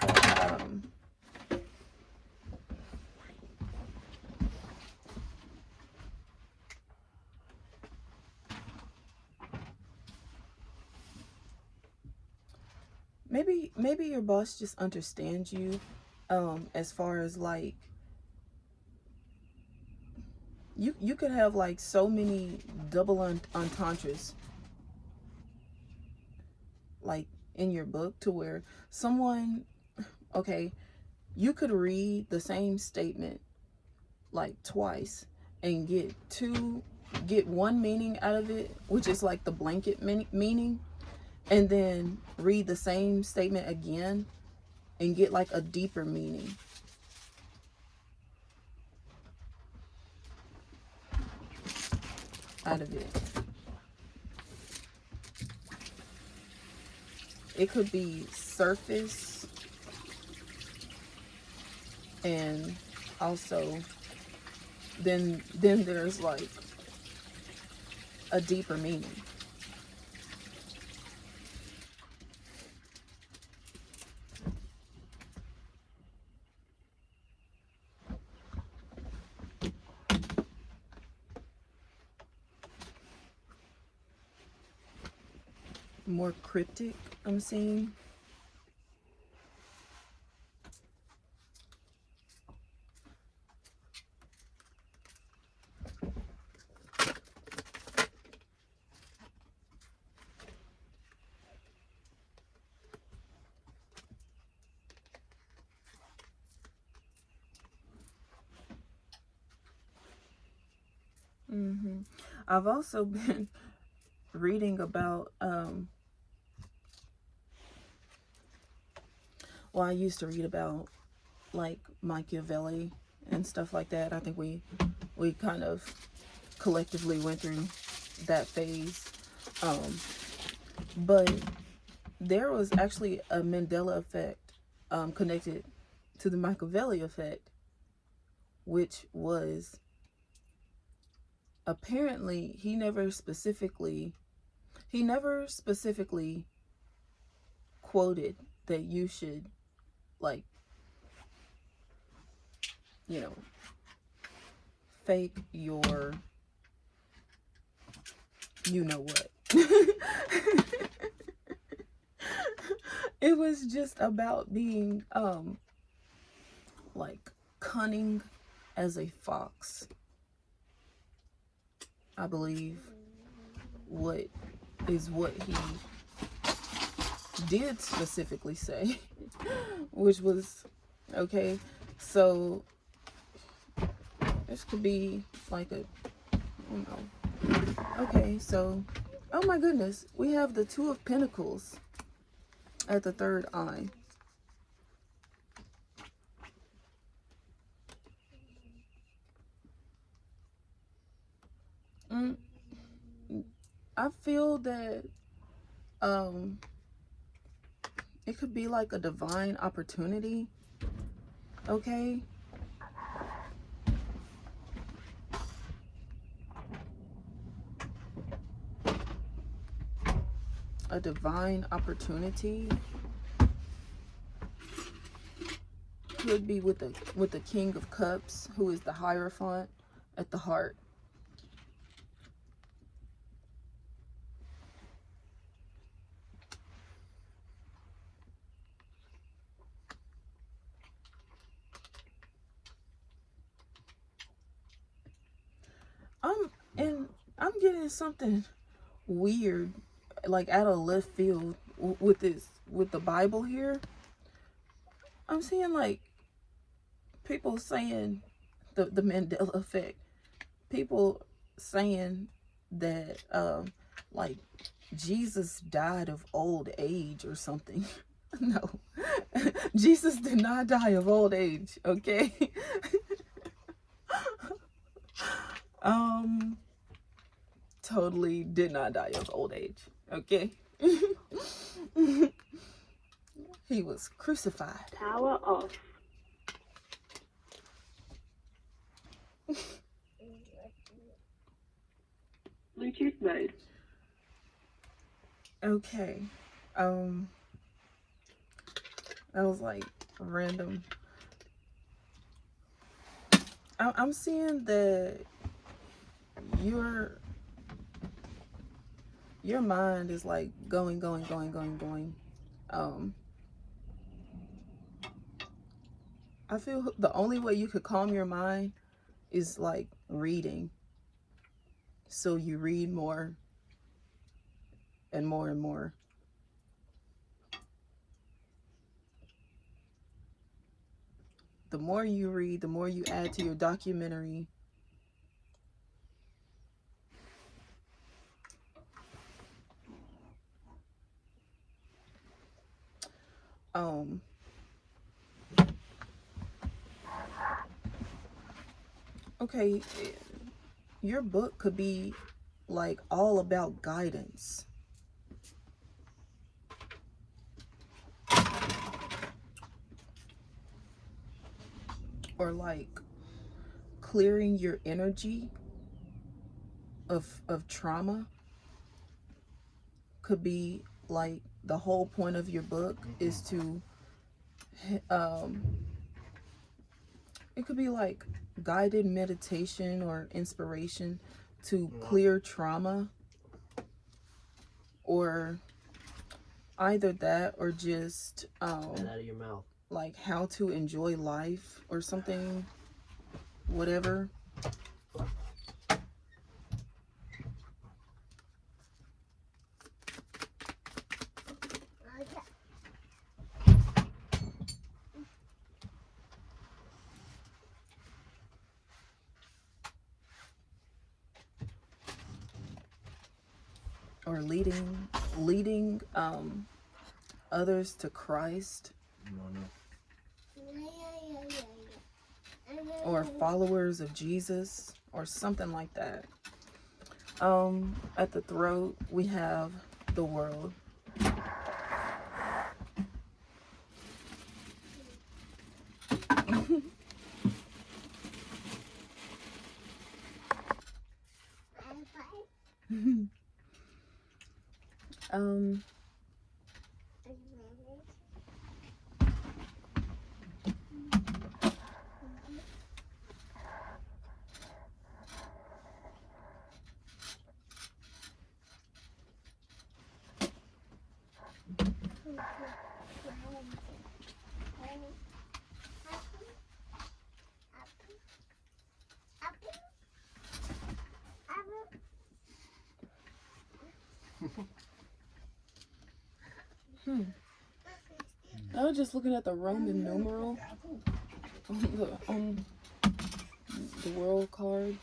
maybe your boss just understands you as far as like you could have like so many double entendres like in your book to where someone, okay, you could read the same statement like twice and get one meaning out of it, which is like the blanket meaning, and then read the same statement again and get like a deeper meaning out of it. It could be surface and also then there's like a deeper meaning. More cryptic, I'm seeing. I've also been reading about well, I used to read about like Machiavelli and stuff like that. I think we kind of collectively went through that phase. But there was actually a Mandela effect connected to the Machiavelli effect, which was apparently he never specifically quoted that you should like, you know, fake your you know what. It was just about being like cunning as a fox, I believe what he did specifically say. Which was okay. So this could be like a, you know, okay, so oh my goodness, we have the Two of Pentacles at the third eye. I feel that it could be like a divine opportunity, okay? A divine opportunity could be with the King of Cups, who is the Hierophant at the heart. And I'm getting something weird, like out of left field with the Bible here. I'm seeing like people saying the Mandela effect. People saying that like Jesus died of old age or something. No, Jesus did not die of old age, okay? Totally did not die of old age, okay? He was crucified. Power off. Bluetooth mode. Okay. That was like random. I'm seeing that your mind is like going. I feel the only way you could calm your mind is like reading. So you read more and more and more. The more you read, the more you add to your documentary. Okay, your book could be like all about guidance. Or like clearing your energy of trauma. Could be like the whole point of your book is to it could be like guided meditation or inspiration to clear trauma, or either that or just Get out of your mouth. like how to enjoy life or something, whatever. Or leading others to Christ, or followers of Jesus, or something like that. At the throat we have the world. I was just looking at the Roman numeral on the world card.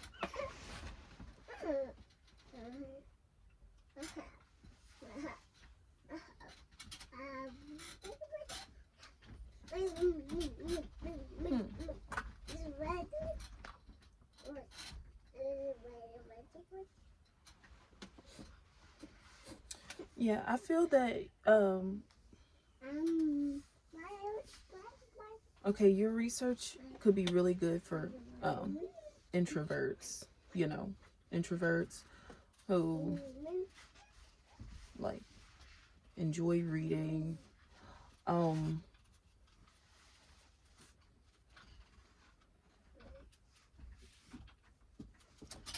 Yeah, I feel that okay, your research could be really good for introverts, introverts who like enjoy reading.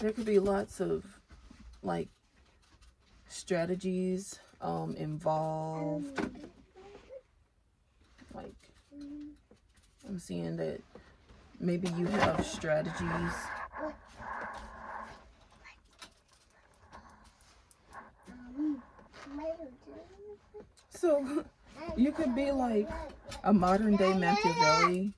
There could be lots of like strategies involved. Like I'm seeing that maybe you have strategies. So you could be like a modern day Machiavelli.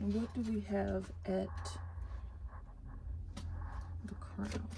And what do we have at the crown?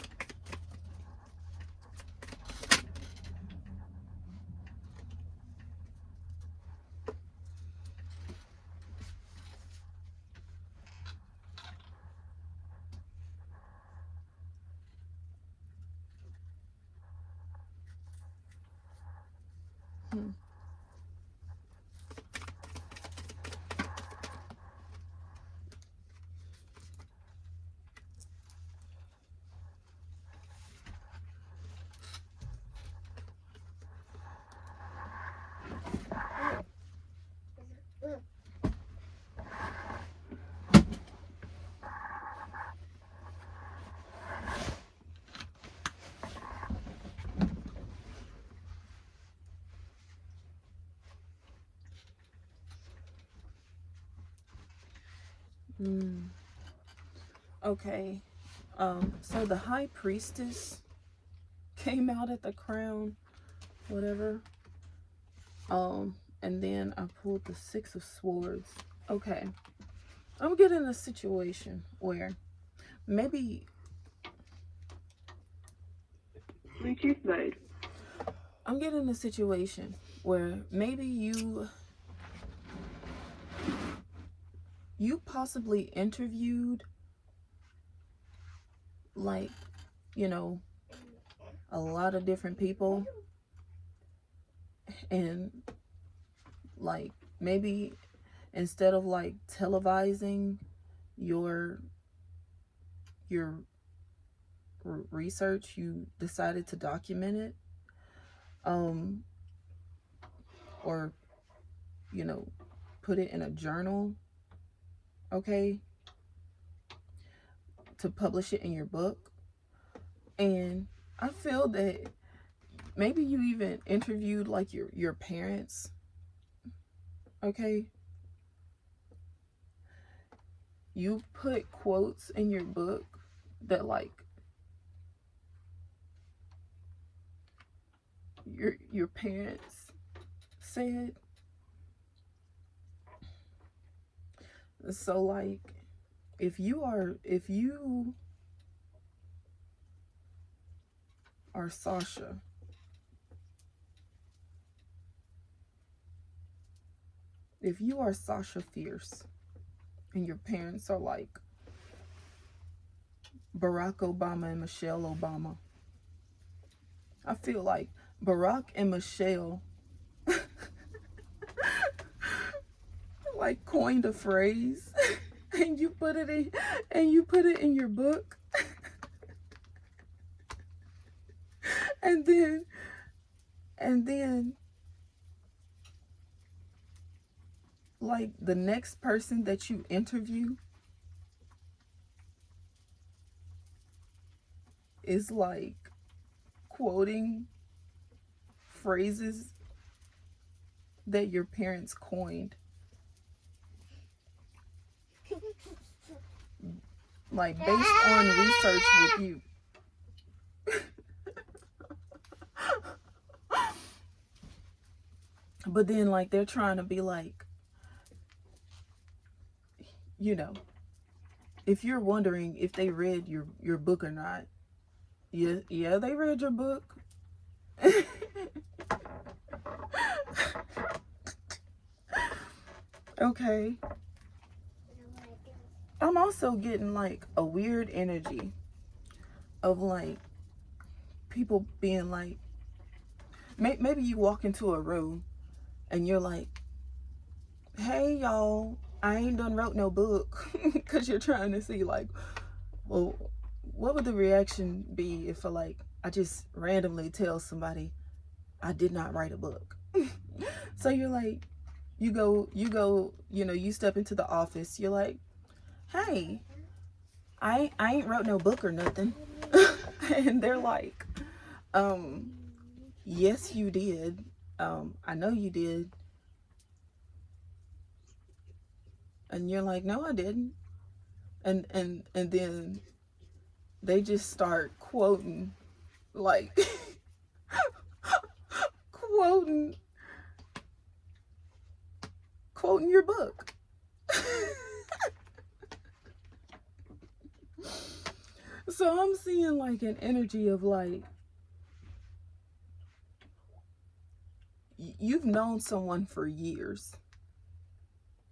Okay. So the high priestess came out at the crown, whatever. And then I pulled the 6 of swords. Okay. I'm getting a situation where maybe Bluetooth mode. I'm getting a situation where maybe you possibly interviewed, like, you know, a lot of different people, and like maybe instead of like televising your research, you decided to document it, or you know, put it in a journal, okay, to publish it in your book. And I feel that maybe you even interviewed like your parents, okay? You put quotes in your book that like your parents said. So like if you are Sasha, if you are Sasha Fierce and your parents are like Barack Obama and Michelle Obama, I feel like Barack and Michelle like coined a phrase and you put it in your book. and then like the next person that you interview is like quoting phrases that your parents coined, like based on research with you. But then like they're trying to be like, you know, if you're wondering if they read your book or not, yeah, they read your book. Okay. I'm also getting like a weird energy of like people being like, maybe you walk into a room and you're like, hey y'all, I ain't done wrote no book, because you're trying to see like, well, what would the reaction be if I just randomly tell somebody I did not write a book. So you're like, you go, you know, you step into the office, you're like, hey, I ain't wrote no book or nothing. And they're like, yes you did, I know you did. And you're like, no I didn't. And then they just start quoting, like quoting your book. So I'm seeing like an energy of like, you've known someone for years,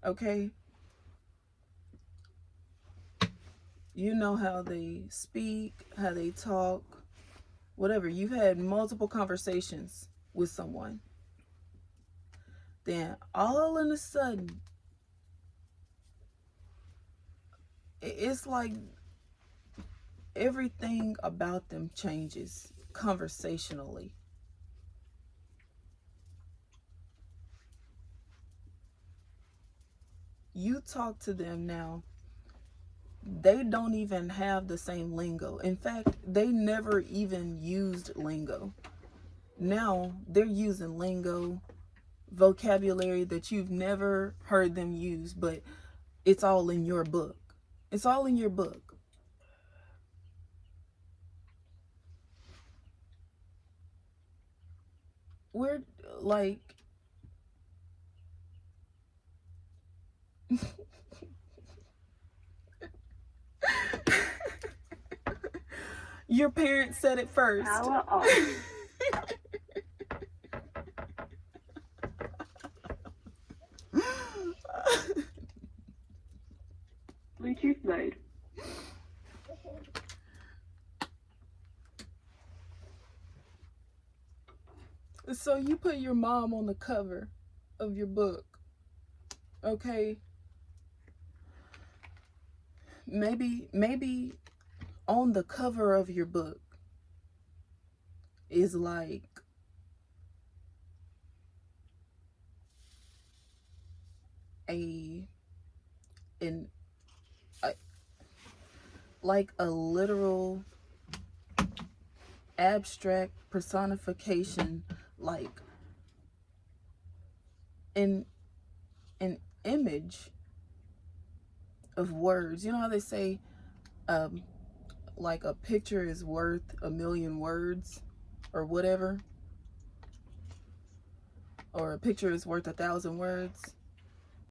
okay? You know how they speak, how they talk, whatever. You've had multiple conversations with someone. Then all of a sudden, it's like everything about them changes conversationally. You talk to them now, they don't even have the same lingo. In fact, they never even used lingo. Now they're using lingo, vocabulary that you've never heard them use, but it's all in your book. It's all in your book. We're like, your parents said it first. Power off. Bluetooth mode. So you put your mom on the cover of your book, okay? Maybe on the cover of your book is like a like a literal abstract personification, like an image of words. You know how they say like a picture is worth a million words or whatever, or a picture is worth 1,000 words.